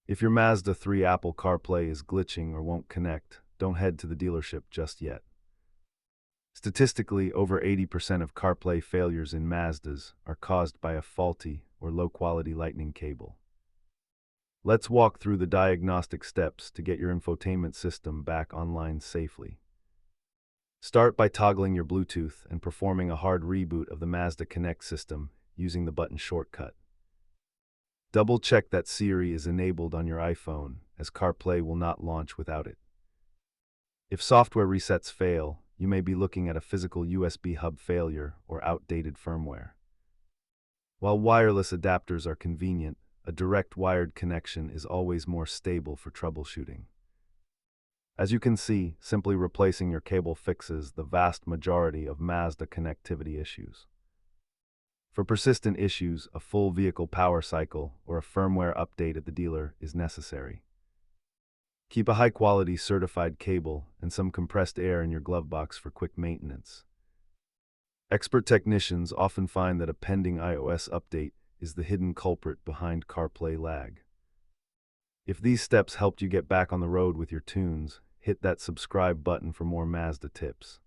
If your Mazda 3 Apple CarPlay is glitching or won't connect, don't head to the dealership just yet. Statistically, over 80% of CarPlay failures in Mazdas are caused by a faulty or low-quality lightning cable. Let's walk through the diagnostic steps to get your infotainment system back online safely. Start by toggling your Bluetooth and performing a hard reboot of the Mazda Connect system using the button shortcut. Double-check that Siri is enabled on your iPhone, as CarPlay will not launch without it. If software resets fail, you may be looking at a physical USB hub failure or outdated firmware. While wireless adapters are convenient, a direct wired connection is always more stable for troubleshooting. As you can see, simply replacing your cable fixes the vast majority of Mazda connectivity issues. For persistent issues, a full vehicle power cycle or a firmware update at the dealer is necessary. Keep a high-quality certified cable and some compressed air in your glove box for quick maintenance. Expert technicians often find that a pending iOS update is the hidden culprit behind CarPlay lag. If these steps helped you get back on the road with your tunes, hit that subscribe button for more Mazda tips.